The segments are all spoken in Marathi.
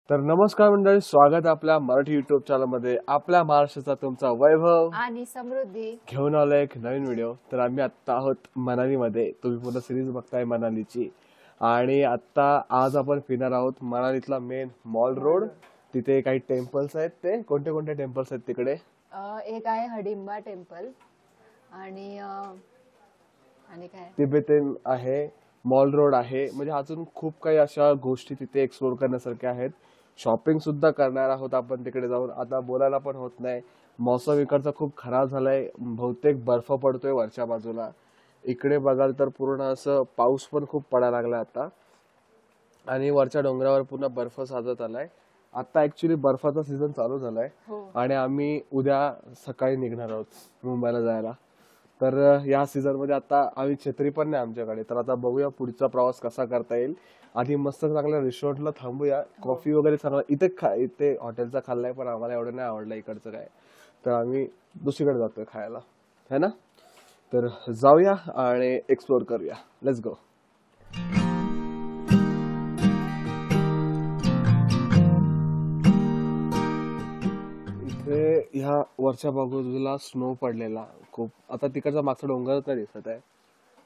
तर नमस्कार मंडळी, स्वागत आहे आपल्या मराठी युट्यूब चॅनल मध्ये. आपल्या महाराष्ट्राचा तुमचा वैभव आणि समृद्धी घेऊन आलो एक नवीन व्हिडिओ. तर आम्ही आता आहोत मनालीमध्ये. तुम्ही पूर्ण सिरीज बघताय मनालीची. आणि आता आज आपण फिरणार आहोत मनालीतला मेन मॉल रोड. तिथे काही टेम्पल्स आहेत. ते कोणते कोणते टेम्पल्स आहेत तिकडे? एक आहे हडिंबा टेम्पल आणि काय तिबेटन आहे, मॉल रोड आहे. म्हणजे अजून खूप काही अशा गोष्टी तिथे एक्सप्लोर करण्यासारख्या आहेत. शॉपिंग सुद्धा करणार आहोत आपण तिकडे जाऊन. आता बोलायला पण होत नाही, मौसम इकडचा खूप खराब झालाय. बहुतेक बर्फ पडतोय वरच्या बाजूला. इकडे बघाल तर पूर्ण असं पाऊस पण खूप पडायला लागला आता. आणि वरच्या डोंगरावर पूर्ण बर्फ साजत आलाय. आता ऍक्च्युली बर्फाचा सीझन चालू झालाय. आणि आम्ही उद्या सकाळी निघणार आहोत मुंबईला जायला. तर या सीझन मध्ये आता आम्ही छत्री पण नाही आमच्याकडे. तर आता बघूया पुढचा प्रवास कसा करता येईल. आधी मस्त चांगल्या रिसॉर्टला थांबूया. कॉफी वगैरे चांगला इथे हॉटेलचा खाल्लाय, पण आम्हाला एवढं नाही आवडलं इकडचं काय. तर आम्ही दुसरीकडे जातोय खायला, है ना. तर जाऊया आणि एक्सप्लोर करूया. Let's go. इथे ह्या वरच्या बाजूला स्नो पडलेला खूप. आता तिकडचा मागचा डोंगरच नाही दिसत आहे.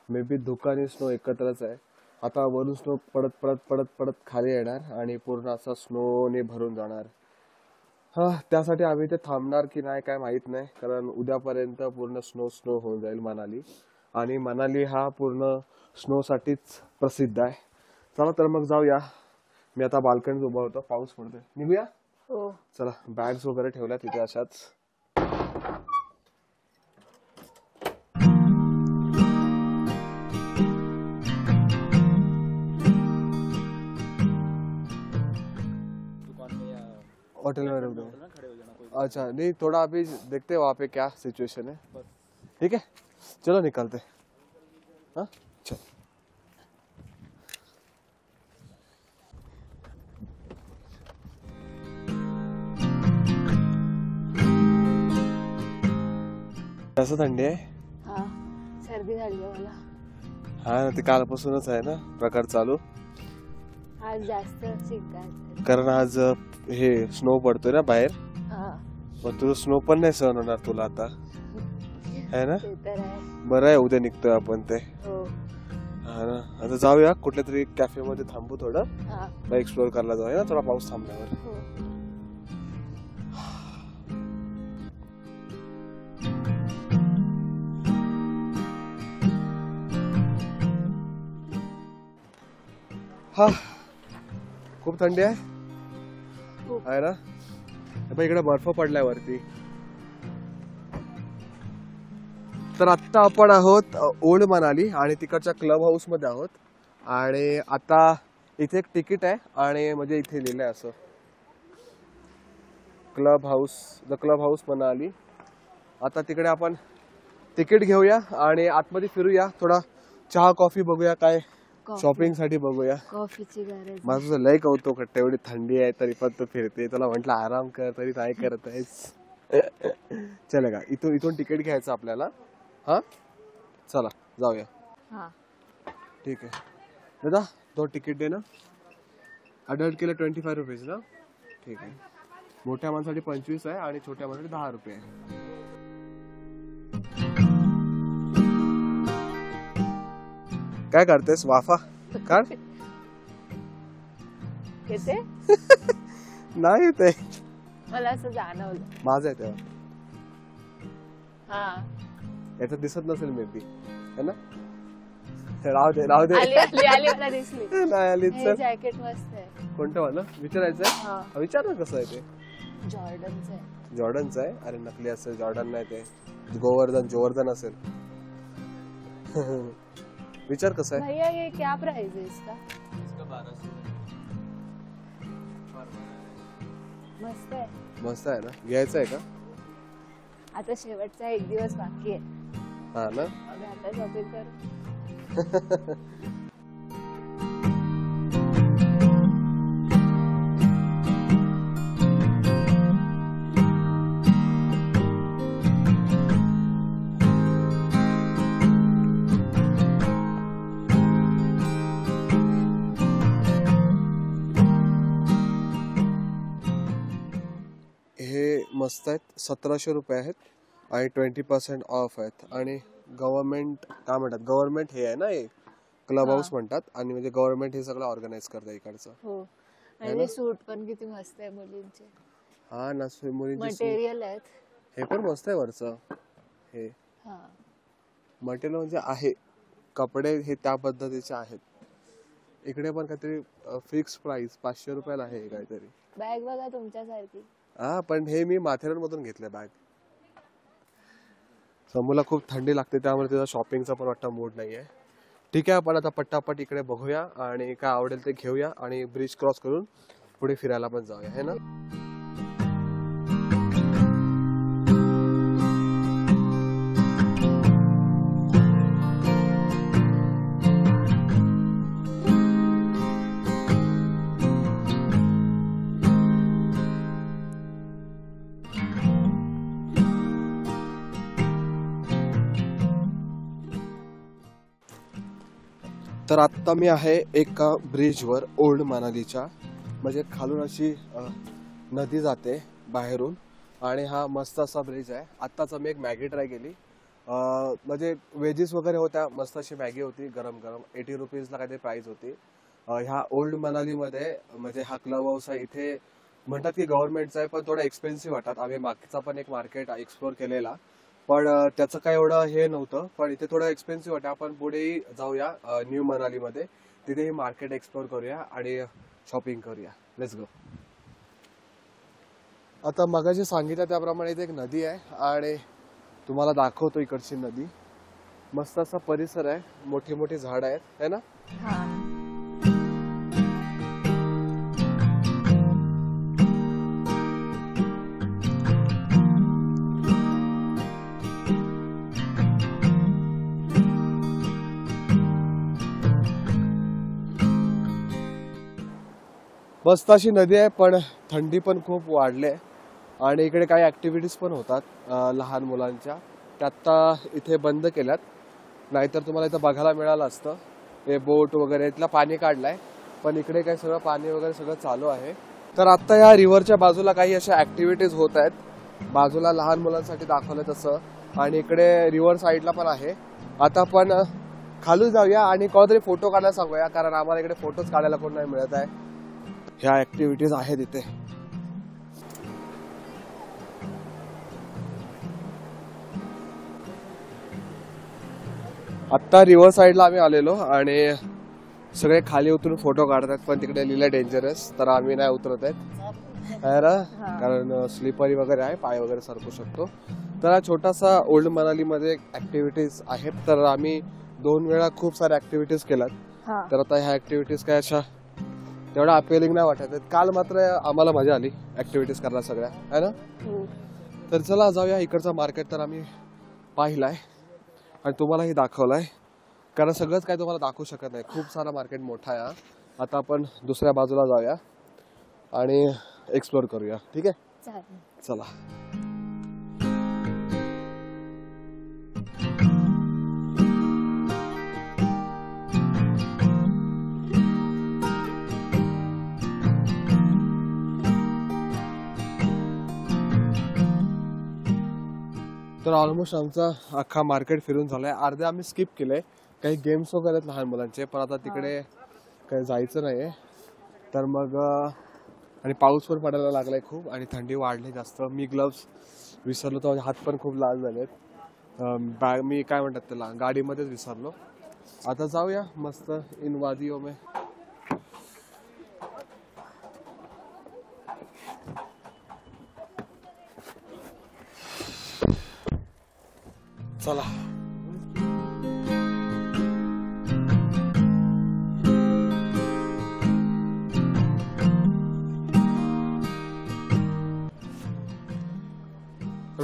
मे बी धुकं आणि स्नो एकत्रच आहे. आता वरून स्नो पडत पडत पडत पडत खाली येणार आणि पूर्ण असा स्नोने भरून जाणार. त्यासाठी आम्ही इथे थांबणार की नाही काय माहित नाही, कारण उद्यापर्यंत पूर्ण स्नो स्नो होऊन जाईल मनाली. आणि मनाली हा पूर्ण स्नो साठीच प्रसिद्ध आहे. चला तर मग जाऊया. मी आता बाल्कनीत उभा होतो, पाऊस पडतोय. निघूया. हो चला, बॅग्स वगैरे ठेवल्या तिथे अशाच. होटल में रुक गए. अच्छा, नहीं थोड़ा अभी देखते हैं वहाँ पे क्या सिचुएशन है. ठीक है, चलो निकलते. हाँ चल. कसं थंडी आहे? हा सर्दी झाली आहे मला. हा ना, ते कालपासूनच आहे ना प्रकार चालू. आज जास्त शिंका. कारण आज हे स्नो पडतोय ना बाहेर. हा मग तुझं स्नो पण नाही सहन होणार तुला आता, है ना. ते तर आहे. बरं आहे उद्या निघतोय आपण ते. हो हा ना. आता जाऊया कुठल्या तरी कॅफे मध्ये थांबू थोडं. हा मग एक्सप्लोर करायला जाऊया ना थोडा पाऊस थांबल्यावर. हो हा, खूप थंडी आहे. खूप. आहे ना. इकडे बर्फ पडलाय वरती. तर आता आपण आहोत ओल्ड मनाली आणि तिकडच्या क्लब हाऊस मध्ये आहोत. आणि आता इथे एक तिकीट आहे आणि म्हणजे इथे लिहिलंय असं, club house, the club house Manali. आता तिकडे आपण तिकीट घेऊया आणि आतमध्ये फिरूया. थोडा चहा कॉफी बघूया, काय शॉपिंग साठी बघूया. कॉफीची गरज. माझं तुझं लय कौतुक वाटतं. एवढी थंडी आहे तरी पण तू फिरते. तुला म्हटलं आराम कर, तरी नाही करत आहेस. चला का, इथून तिकीट घ्यायचं आपल्याला. हा चला जाऊया. हा ठीक आहे दादा, तो तिकीट दे ना. अडल्ट केलं 25 रुपीज ना. ठीक आहे. मोठ्या माणसाठी 25 आहे आणि छोट्या माणसाठी 10 रुपये आहे. काय करतेस? वाफा काढ. येते. नाही ते मला असं जाणवलं. माझं आहे तेव्हा. हा याच्यात दिसत नसेल मे बी, है ना. राहू दे राहू दे. आली आली आली मला दिसली. नाही आली. हे जॅकेट मस्त आहे. कोणतं वाला विचारायचंय? हा विचार ना कसं आहे ते. जॉर्डनचं आहे. जॉर्डनचं आहे. अरे नकली असेल, जॉर्डन नाही ते. जोवर्धन असेल. विचार कसं आहे. भैया ये क्या प्राइस है इसका? मस्त आहे. मस्त आहे ना. घ्यायचं आहे का? आता शेवटचा एक दिवस बाकी आहे. हा ना. आता शॉपिंग कर. मस्त आहेत, 1700 रुपये आहेत आणि 20% ऑफ आहेत. आणि गव्हर्नमेंट काय म्हणतात, गव्हर्नमेंट हे आहे ना, हे क्लब हा. हाऊस म्हणतात. आणि म्हणजे गव्हर्नमेंट हे सगळं ऑर्गनाईज करतं इकडचं. हो आणि ते सूट पण किती मस्त आहे मुलींचे. हा ना, मुलींची मटेरियल आहेत. हे पण मस्त आहे वरचं. हे हा मटेरियल म्हणजे आहे, कपडे हे त्या पद्धतीचे आहेत. इकडे पण काहीतरी फिक्स प्राइस 500 रुपयाला आहे काहीतरी. बॅग बघा तुमच्यासारखी. हा, पण हे मी माथेरान मधून घेतले बॅग. समूला खूप थंडी लागते त्यामुळे तिचा शॉपिंगचा पण वाटतं मूड नाहीये. ठीक आहे, आपण आता पट्टापट इकडे बघूया आणि काय आवडेल ते घेऊया आणि ब्रिज क्रॉस करून पुढे फिरायला पण जाऊया, है ना. तर आत्ता मी आहे एका ब्रिजवर, ओल्ड मनालीच्या. म्हणजे खालून अशी नदी जाते बाहेरून आणि हा मस्त असा ब्रिज आहे. आत्ताच मी एक मॅगी ट्राय केली. म्हणजे वेजीस वगैरे होत्या, मस्त अशी मॅगी होती गरम गरम. 80 रुपीजला काहीतरी प्राइस होती. ह्या ओल्ड मनालीमध्ये म्हणजे हा क्लब हाऊस आहे. इथे म्हणतात की गव्हर्नमेंटचा आहे, पण थोडा एक्सपेन्सिव्ह वाटतात. आम्ही मागचा पण एक मार्केट एक्सप्लोर केलेला, पण त्याचं काय एवढं हे नव्हतं. पण इथे थोडं एक्सपेन्सिव्ह वाटतं. आपण पुढेही जाऊया न्यू मनालीमध्ये, तिथे ही मार्केट एक्सप्लोर करूया आणि शॉपिंग करूया. Let's go. आता मगाशी सांगितलं त्याप्रमाणे इथे एक नदी आहे आणि तुम्हाला दाखवतो इकडची नदी. मस्त असा परिसर आहे, मोठी मोठी झाड आहेत, है ना. हा मस्त अशी नदी आहे, पण थंडी पण खूप वाढली आहे. आणि इकडे काही ऍक्टिव्हिटीज पण होतात लहान मुलांच्या. त्या आता इथे बंद केल्यात, नाहीतर तुम्हाला इथं बघायला मिळालं असतं. हे बोट वगैरे, इथलं पाणी काढलंय, पण इकडे काही सगळं पाणी वगैरे सगळं चालू आहे. तर आता या रिव्हरच्या बाजूला काही अशा ऍक्टिव्हिटीज होत आहेत. बाजूला लहान मुलांसाठी दाखवलं तसं, आणि इकडे रिव्हर साईडला पण आहे. आता आपण खालून जाऊया आणि कोणतरी फोटो काढायला सांगूया, कारण आम्हाला इकडे फोटोज काढायला कोण नाही मिळत आहे. ह्या ऍक्टिव्हिटीज आहेत इथे. आत्ता रिव्हर साईडला आम्ही आलेलो आणि सगळे खाली उतरून फोटो काढतात, पण तिकडे लिहिलं डेंजरस, तर आम्ही नाही उतरत आहेत कारण स्लिपरी वगैरे आहे, पाय वगैरे सरकू शकतो. तर हा छोटासा ओल्ड मनालीमध्ये ऍक्टिव्हिटीज आहेत. तर आम्ही 2 वेळा खूप साऱ्या ऍक्टिव्हिटीज केल्यात. तर आता ह्या ऍक्टिव्हिटीज काय अशा तेवढा अपेलिंग नाही वाटत. काल मात्र आम्हाला मजा आली ऍक्टिव्हिटीज करायला सगळ्या, है ना. तर चला जाऊया. इकडचा मार्केट तर आम्ही पाहिलाय आणि तुम्हालाही दाखवलाय, कारण सगळंच काय तुम्हाला दाखवू शकत नाही, खूप सारा मार्केट मोठा आहे. आता आपण दुसऱ्या बाजूला जाऊया आणि एक्सप्लोर करूया. ठीक आहे, चालेल. चला. तर ऑलमोस्ट आमचा अख्खा मार्केट फिरून झालाय. अर्धे आम्ही स्किप केले, काही गेम्स वगैरे आहेत लहान मुलांचे, पण आता तिकडे काही जायचं नाहीये. तर मग आणि पाऊस पण पडायला लागलाय खूप आणि थंडी वाढली जास्त. मी ग्लव्स विसरलो, तर माझे हात पण खूप लाल झालेत. बॅग मी काय म्हणतात त्याला, गाडीमध्येच विसरलो. आता जाऊया मस्त इन वादियों में. चला.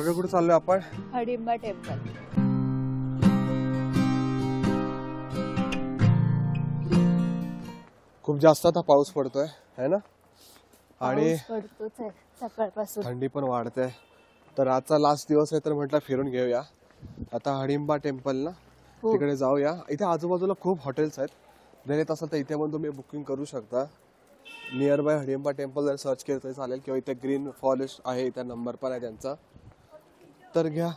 कुठे चाललोय आपण? हडिंबा टेम्पल. खूप जास्त आता पाऊस पडतोय, है ना. आणि पडतोच आहे सकाळपासून. थंडी पण वाढते. तर आजचा लास्ट दिवस आहे, तर म्हटलं फिरून घेऊया. आता हडिंबा टेम्पलला तिकडे जाऊया. इथे आजूबाजूला खूप हॉटेल्स आहेत. जर येत असेल तर इथे पण तुम्ही बुकिंग करू शकता. नियर बाय हडिंबा टेम्पल जर सर्च केलं तरी चालेल, किंवा इथे ग्रीन फॉरेस्ट आहे, इथे नंबर पण आहे त्यांचा, तर घ्या.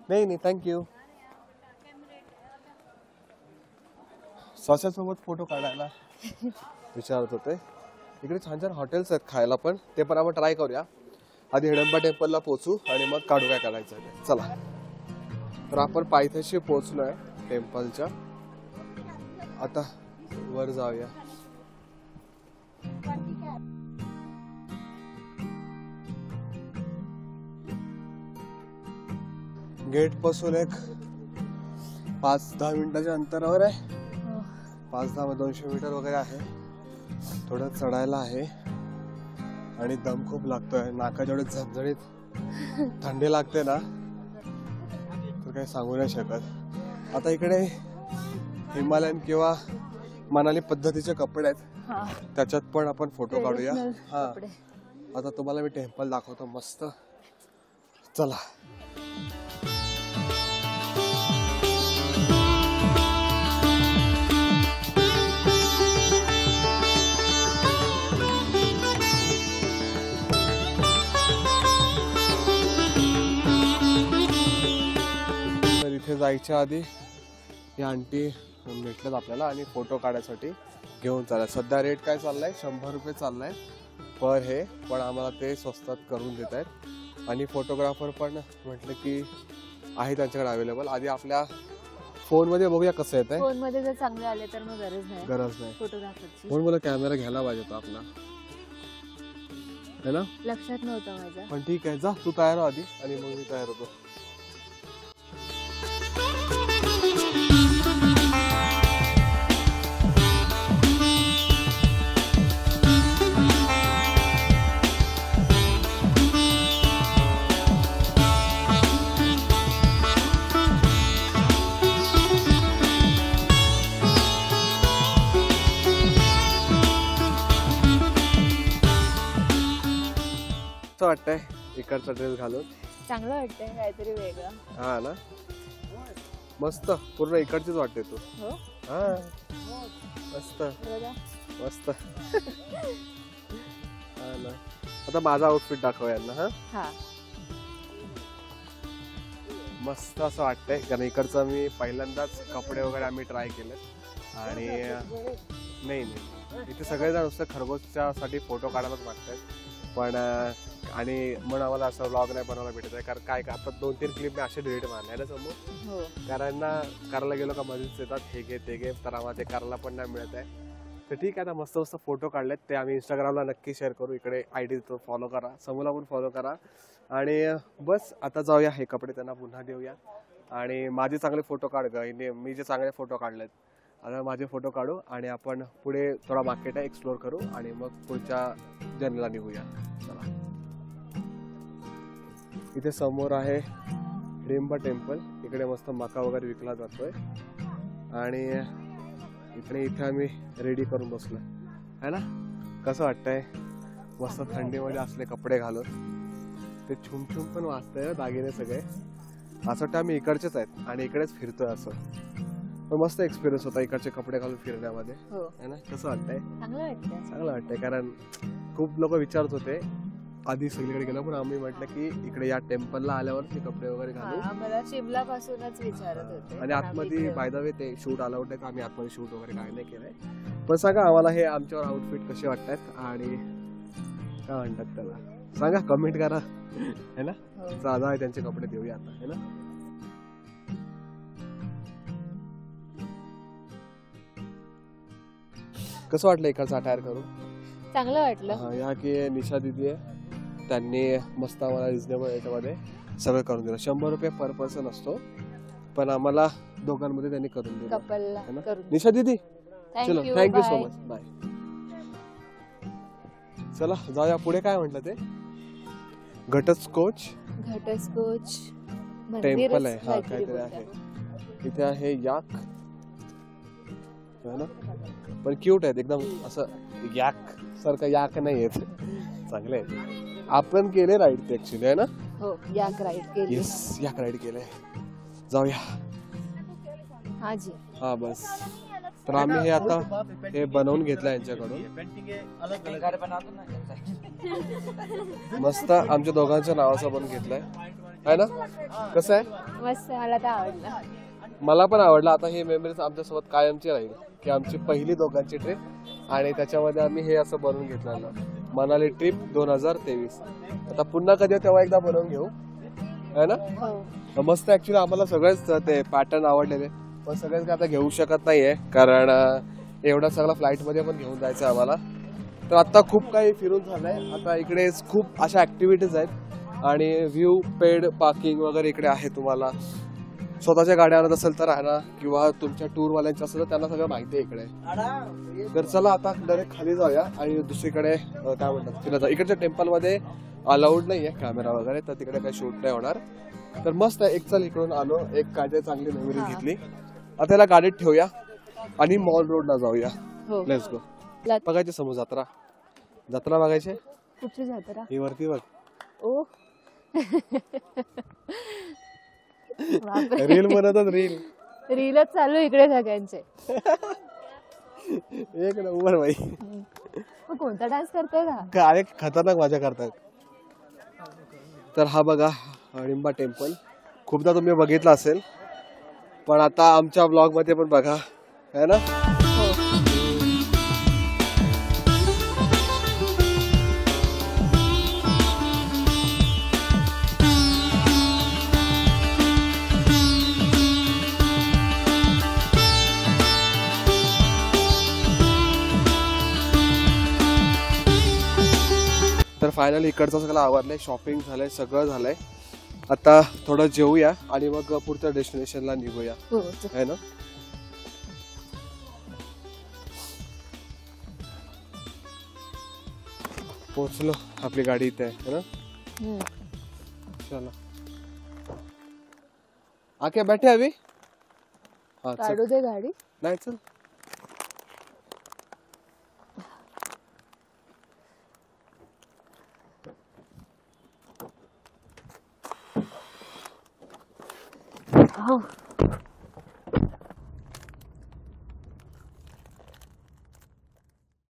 नाही थँक्यू. सॉसेसोबत फोटो काढायला विचारत होते. इकडे छान छान हॉटेल्स आहेत खायला पण, ते पण आपण ट्राय करूया. आधी हिडंबा टेम्पलला पोहोचू आणि मग काढू काय काढायचं ते. चला, तर आपण पायथ्याशी पोहोचलोय टेम्पलच्या. आता वर जाऊया. गेट पासून एक 5-10 मिनिटाच्या अंतरावर आहे. 5-10-200 मीटर वगैरे आहे. थोडं चढायला आहे आणि दम खूप लागतोय. नाका जेवढे झणझणीत थंडी लागते ना, तर काही सांगू नाही शकत. आता इकडे हिमालयन किंवा मनाली पद्धतीचे कपडे आहेत, त्याच्यात पण आपण फोटो काढूया. हा, आता तुम्हाला मी टेम्पल दाखवतो मस्त. चला. इथे जायच्या आधी या आंटी भेटल्यात आपल्याला आणि फोटो काढायसाठी घेऊन चाललाय. सध्या रेट काय चाललाय, 100 रुपये चाललाय पर हे, पण आम्हाला ते स्वस्तात करून देत आहेत. आणि फोटोग्राफर पण म्हटलं की आहे त्यांच्याकडे अवेलेबल. आधी आपल्या फोनमध्ये बघूया कसं येत आहे. फोनमध्ये जर चांगले आले तर मग गरज नाही फोटोग्राफरची. फोन मला कॅमेरा घ्यायला पाहिजे होता आपला, है ना? लक्षात नव्हतं माझ्या. पण ठीक आहे, जा तू तयार हो आधी आणि मग मी तयार होतो. वाटतंय इकडचा ड्रेस घालून चांगलं वाटतंय, काहीतरी वेगळं. हा ना, मस्त. पूर्ण इकडचीच वाटते तू. हो, हा, मस्त मस्त. हा ना. आता माझा आउटफिट दाखव यांना. हा, मस्त असं वाटतंय, कारण इकडचं मी पहिल्यांदाच कपडे वगैरे आम्ही ट्राय केले. आणि नाही इथे सगळेजण नुसतं खरगोशच्या साठी फोटो काढायलाच मागतात, पण आणि म्हणून आम्हाला असं व्लॉग नाही बनवायला भेटत आहे. कारण काय आता 2-3 क्लिप मी असे डिलीट मारले ना समोर, कारण ना करायला गेलो का मध्येच येतात हे घे ते घे, तर आम्हाला ते करायला पण नाही मिळत आहे. तर ठीक आहे, आता मस्त मस्त फोटो काढलेत, ते आम्ही इंस्टाग्रामला नक्की शेअर करू. इकडे ID तो फॉलो करा, समूला पण फॉलो करा. आणि बस आता जाऊया, हे कपडे त्यांना पुन्हा देऊया. आणि माझे चांगले फोटो काढ ग, मी जे चांगले फोटो काढलेत आता माझे फोटो काढू आणि आपण पुढे थोडा मार्केट आहे एक्सप्लोर करू आणि मग पुढच्या जर्नीला निघूया. चला. इथे समोर आहे हिडिंबा टेम्पल. इकडे मस्त मका वगैरे विकला जातोय आणि इथे आम्ही रेडी करून बसलो है ना. कसं वाटतंय मस्त थंडीमध्ये असले कपडे घालून. ते छुमछुम पण वाजतंय, दागिने सगळे. असं वाटतं आम्ही इकडचेच आहेत आणि इकडेच फिरतोय असं. पण मस्त एक्सपिरियन्स होता इकडचे कपडे घालून फिरण्यामध्ये, है ना. कसं वाटतंय? चांगलं वाटतंय, कारण खूप लोक विचारत होते आधी सगळीकडे गेलो, पण आम्ही म्हटलं की इकडे या टेम्पलला आल्यावर ते कपडे वगैरे घालू. आम्हाला शिमला पासूनच विचारत होते. आणि आतमध्ये बाय द वे ते शूट अलाउड आहे, आम्ही आतमध्ये शूट वगैरे काय नाही केलंय. पण सांगा आम्हाला हे आमच्यावर आउटफिट कसे वाटतात आणि काय म्हणतात त्याला, सांगा कमेंट करा, है ना. साधा आहे त्यांचे कपडे देऊया आता, है ना. कसं वाटलं इकडचा अटायर करून? चांगलं वाटलं. हा, या की निशा दिदी आहे, त्यांनी मस्त आम्हाला रिजनेबल याच्यामध्ये सगळं करून दिलं. 100 रुपये पर पर्सन असतो, पण आम्हाला दोघांमध्ये त्यांनी करून दिलं. कपलला निशा दिदी चलो, थँक्यू सो मच, बाय. चला जाऊया पुढे. काय म्हटलं ते घटस्कोच टेम्पल आहे, हा काहीतरी आहे. इथे आहे याक, ना, पण क्यूट आहेत एकदम. असं याक सारखं याक नाही येत, चांगले आहे. आपण केले राईड ते ऍक्च्युली, आहे ना. हो, याक राईड केली. येस, याक राईड केलंय. जाऊया. हा जी, हा बस. तर आम्ही हे आता हे बनवून घेतलं यांच्याकडून. मस्त आमच्या दोघांच्या नावाचं बनवून घेतलंय आहे ना. कसं आहे? मस्त, मला तर आवडलं. मला पण आवडलं. आता हे मेमरीज आमच्यासोबत कायमची राहील की आमची पहिली दोघांची ट्रिप आणि त्याच्यामध्ये आम्ही हे असं बनवून घेतलेलं मनाली ट्रिप 2023. आता पुन्हा कधी तेव्हा एकदा बनवून घेऊ है ना. हो. मस्त. ऍक्च्युली आम्हाला सगळेच ते पॅटर्न आवडलेले पण सगळेच काय आता घेऊ शकत नाहीये कारण एवढा सगळा फ्लाईट मध्ये पण घेऊन जायचं आम्हाला. तर आता खूप काही फिरून झालंय. आता इकडे खूप अशा ऍक्टिव्हिटीज आहेत आणि व्ह्यू पेड पार्किंग वगैरे इकडे आहे. तुम्हाला स्वतःच्या गाड्या आणत असेल तर आहे ना किंवा तुमच्या टूर वाल्यांचं असेल तर त्यांना सगळं माहिती आहे इकडे. तर चला आता डायरेक्ट खाली जाऊया आणि दुसरीकडे काय म्हणतात फिरायचं. इकडच्या टेम्पल मध्ये अलाउड नाहीये कॅमेरा वगैरे तर तिकडे काही शूट नाही होणार. तर मस्त आहे. एक चल इकडून आलो एक काय ते चांगली मेमरी घेतली. आता याला गाडीत ठेवूया आणि मॉल रोडला जाऊया. हो. Let's go. बघायची समोर जत्रा. जत्रा बघायची. कुठची जत्रा? ही वरती बघ. ओ रील बनवतात रील. रीलच चालू इकडे सगळ्यांचे. एक नंबर बाई. मग कोणता डान्स करतोय का? काय खतरनाक मजा करतात. तर हा बघा हडिंबा टेम्पल. खूपदा तुम्ही बघितलं असेल पण आता आमच्या ब्लॉग मध्ये पण बघा है ना. तर फायनली इकडचं सगळं आवरलंय. शॉपिंग झालंय सगळं झालंय. आता थोडं जेवूया आणि मग पुढच्या डेस्टिनेशनला निघूया हो. है ना. पोहोचलो. आपली गाडी इथे आहे ना. चला आके बैठे अभी. हा चल. काढू दे गाडी. नाही चल. हो.